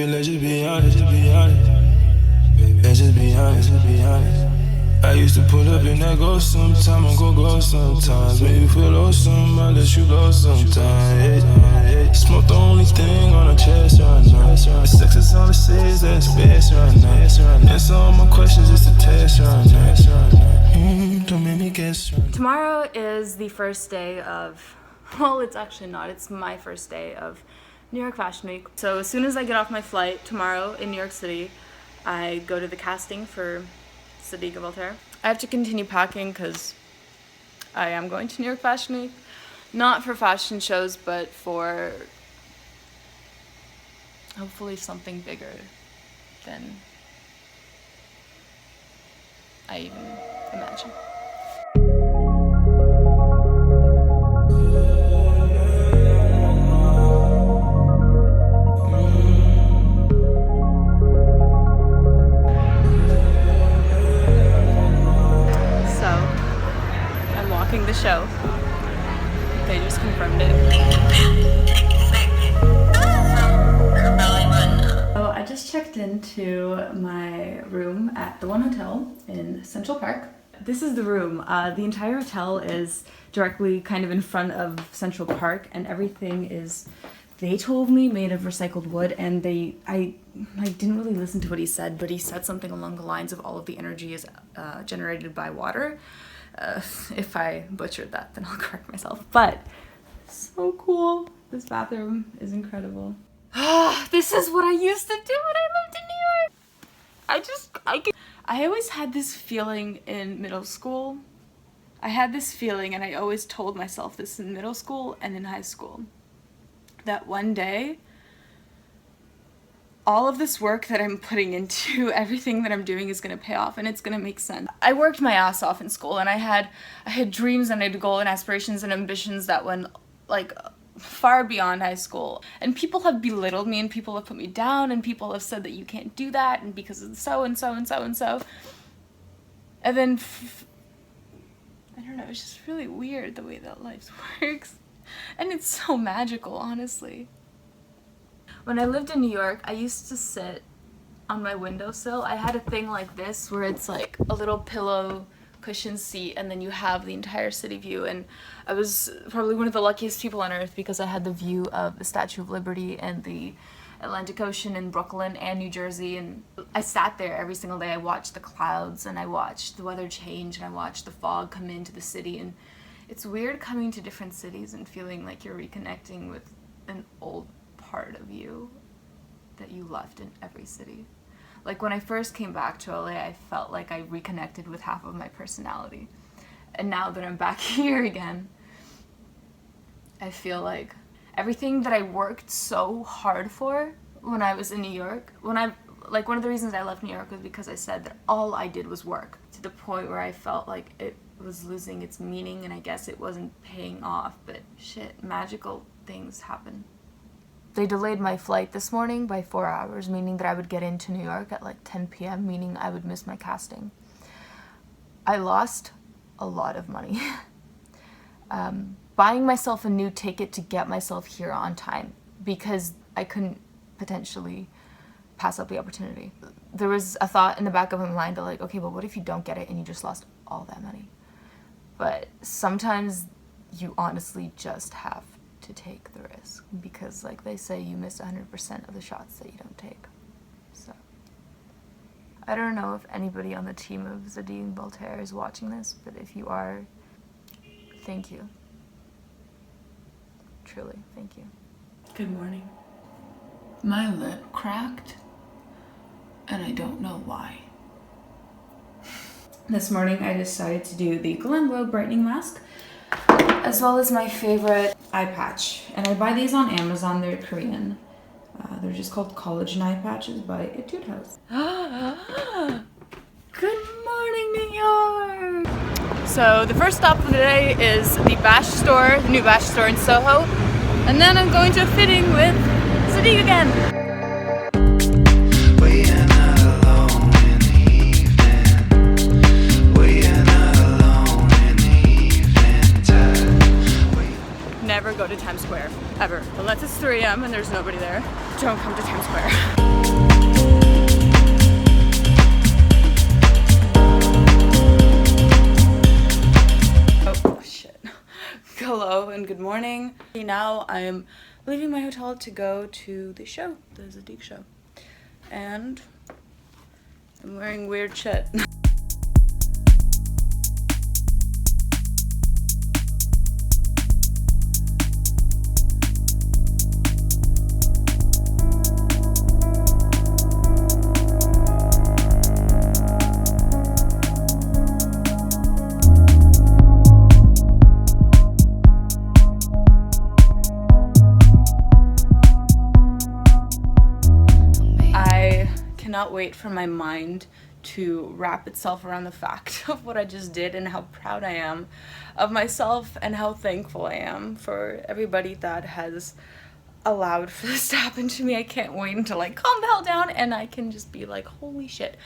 Baby, let's just be honest, just be honest. Let's just be honest, just be honest. I used to pull up in that ghost sometime, I go sometimes. When you feel awesome, I let you go sometimes. Smoke the only thing on her chest right now. Sex is all it says, that's best right now. Answer all my questions, it's a test right now. Don't make me guess. Tomorrow is the first day of, well, it's actually not, it's my first day of New York Fashion Week. So as soon as I get off my flight tomorrow in New York City, I go to the casting for Sadiq Voltaire. I have to continue packing because I am going to New York Fashion Week. Not for fashion shows, but for hopefully something bigger than I even imagine. The show. They just confirmed it. So I just checked into my room at the One Hotel in Central Park. This is the room. The entire hotel is directly kind of in front of Central Park, and everything is, they told me, made of recycled wood. And I didn't really listen to what he said, but he said something along the lines of all of the energy is generated by water. If I butchered that, then I'll correct myself. But so cool. This bathroom is incredible. This is what I used to do when I lived in New York. I always had this feeling in middle school. I had this feeling, and I always told myself this in middle school and in high school, that one day all of this work that I'm putting into everything that I'm doing is going to pay off, and it's going to make sense. I worked my ass off in school, and I had dreams and I had goals and aspirations and ambitions that went like far beyond high school. And people have belittled me, and people have put me down, and people have said that you can't do that, and because of so and so and so and so. And then I don't know, it's just really weird the way that life works. And it's so magical, honestly. When I lived in New York, I used to sit on my windowsill. I had a thing like this where it's like a little pillow cushion seat, and then you have the entire city view. And I was probably one of the luckiest people on earth because I had the view of the Statue of Liberty and the Atlantic Ocean in Brooklyn and New Jersey. And I sat there every single day. I watched the clouds, and I watched the weather change, and I watched the fog come into the city. And it's weird coming to different cities and feeling like you're reconnecting with an old part of you that you left in every city. Like when I first came back to LA, I felt like I reconnected with half of my personality. And now that I'm back here again, I feel like everything that I worked so hard for when I was in New York, one of the reasons I left New York was because I said that all I did was work, to the point where I felt like it was losing its meaning, and I guess it wasn't paying off. But shit, magical things happen. They delayed my flight this morning by 4 hours, meaning that I would get into New York at like 10 p.m., meaning I would miss my casting. I lost a lot of money. Buying myself a new ticket to get myself here on time because I couldn't potentially pass up the opportunity. There was a thought in the back of my mind that like, okay, but what if you don't get it and you just lost all that money? But sometimes you honestly just have to take the risk, because like they say, you miss 100% of the shots that you don't take. So I don't know if anybody on the team of Sadiq Voltaire is watching this, but if you are, thank you. Truly, thank you. Good morning. My lip cracked, and I don't know why. This morning I decided to do the Glam Glow brightening mask, as well as my favorite eye patch. And I buy these on Amazon, they're Korean. They're just called collagen eye patches by Etude House. Good morning, New York! So the first stop of the day is the Bash store, the new Bash store in Soho. And then I'm going to a fitting with Sadiq again. Never go to Times Square, ever. Unless it's 3 a.m. and there's nobody there. don't come to Times Square. Oh shit. Hello and good morning. Now I'm leaving my hotel to go to the show, the Zadig show. And I'm wearing weird shit. Cannot wait for my mind to wrap itself around the fact of what I just did and how proud I am of myself and how thankful I am for everybody that has allowed for this to happen to me. I can't wait until I calm the hell down and I can just be like, holy shit.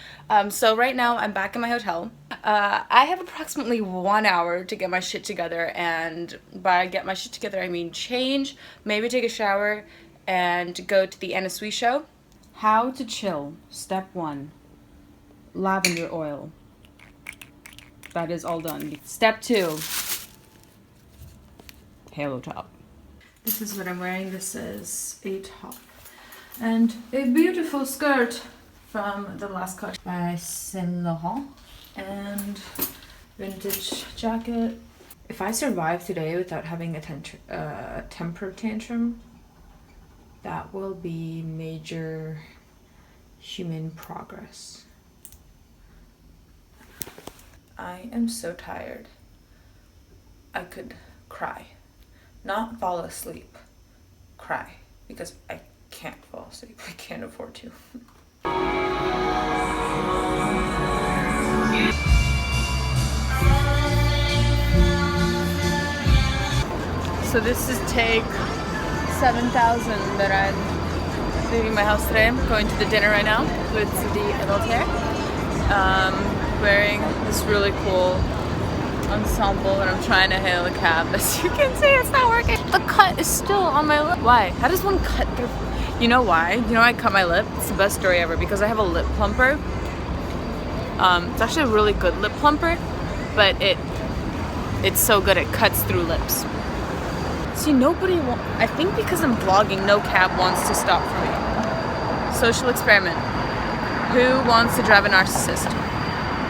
So right now I'm back in my hotel. I have approximately 1 hour to get my shit together, and by get my shit together I mean change, maybe take a shower, and go to the NYFW show. How to chill. Step 1. Lavender oil. That is all done. Step 2. Halo top. This is what I'm wearing. This is a top. And a beautiful skirt from the last cut by Saint Laurent. And vintage jacket. If I survive today without having a temper tantrum, that will be major human progress. I am so tired. I could cry. Not fall asleep. Cry. Because I can't fall asleep. I can't afford to. So this is take 7,000 that I'm leaving my house today. I'm going to the dinner right now with the adultaire. Wearing this really cool ensemble and I'm trying to hail a cab. As you can see, it's not working. The cut is still on my lip. Why? How does one cut through? You know why? You know I cut my lip? It's the best story ever because I have a lip plumper. It's actually a really good lip plumper, but it's so good it cuts through lips. See, I think because I'm vlogging, no cab wants to stop for me. Social experiment. Who wants to drive a narcissist?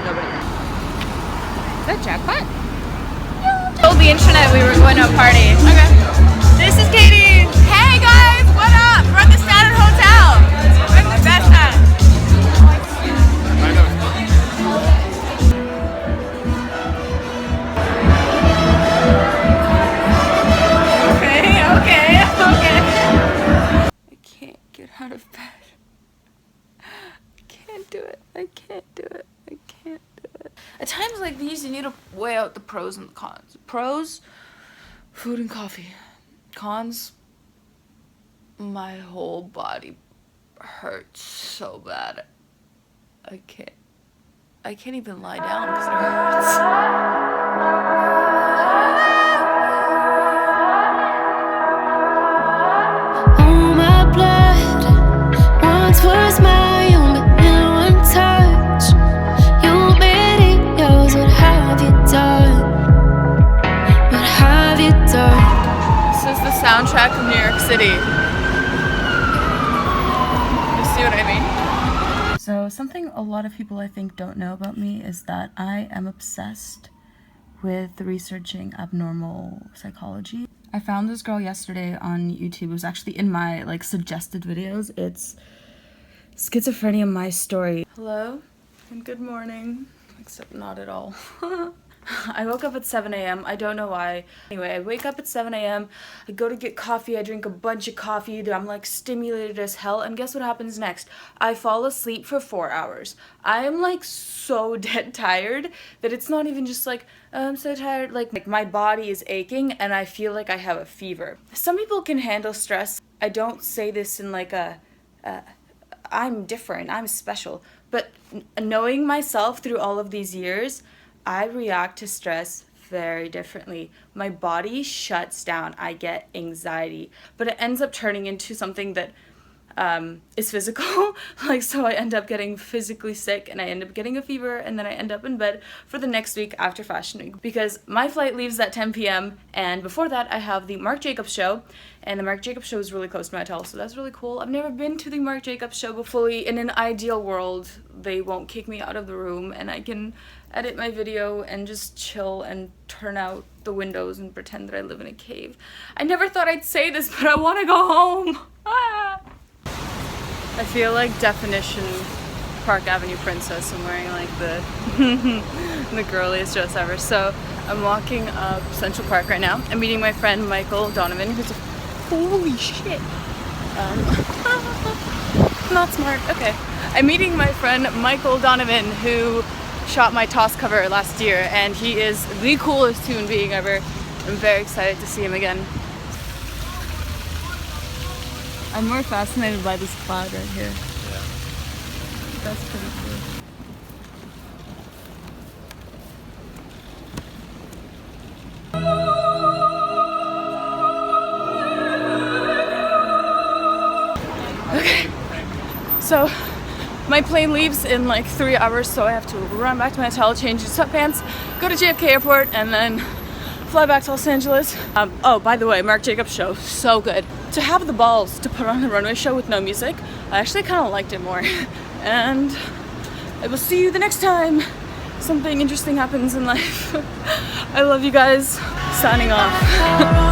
Nobody. Is that jackpot? Yeah. Told the internet we were going to a party. Okay. This is Katie. Hey guys, what up? We're at the Standard Hotel. We're the best time. I know. Okay. I can't get out of bed. I can't do it. At times like these, you need to weigh out the pros and the cons. Pros, food and coffee. Cons, my whole body hurts so bad. I can't even lie down because it hurts. Was my own, but in one touch, you videos. What have you done? What have you done? This is the soundtrack of New York City. You see what I mean? So something a lot of people I think don't know about me is that I am obsessed with researching abnormal psychology. I found this girl yesterday on YouTube. It was actually in my suggested videos. It's Schizophrenia, My Story. Hello and good morning, except not at all. I woke up at 7 a.m. I don't know why. Anyway, I wake up at 7 a.m. I go to get coffee. I drink a bunch of coffee. I'm stimulated as hell. And guess what happens next? I fall asleep for 4 hours. I am so dead tired that it's not even just I'm so tired. My body is aching and I feel like I have a fever. Some people can handle stress. I don't say this in I'm different, I'm special. But knowing myself through all of these years, I react to stress very differently. My body shuts down. I get anxiety. But it ends up turning into something that is physical. Like, so I end up getting physically sick and I end up getting a fever, and then I end up in bed for the next week after Fashion Week, because my flight leaves at 10 p.m. and before that I have the Marc Jacobs show, and the Marc Jacobs show is really close to my hotel, so that's really cool. I've never been to the Marc Jacobs show before. In an ideal world, they won't kick me out of the room and I can edit my video and just chill and turn out the windows and pretend that I live in a cave. I never thought I'd say this, but I want to go home. Ah! I feel like definition Park Avenue princess. I'm wearing like the the girliest dress ever. So I'm walking up Central Park right now. I'm meeting my friend Michael Donovan, who's a holy shit. Not smart. Okay. I'm meeting my friend Michael Donovan, who shot my Toss cover last year, and he is the coolest human being ever. I'm very excited to see him again. I'm more fascinated by this cloud right here. Yeah. That's pretty cool. Okay, so my plane leaves in like 3 hours, so I have to run back to my hotel, change into sweatpants, go to JFK Airport, and then fly back to Los Angeles. Oh, by the way, Marc Jacobs show, so good. To have the balls to put on a runway show with no music, I actually kind of liked it more. And I will see you the next time something interesting happens in life. I love you guys. Signing off.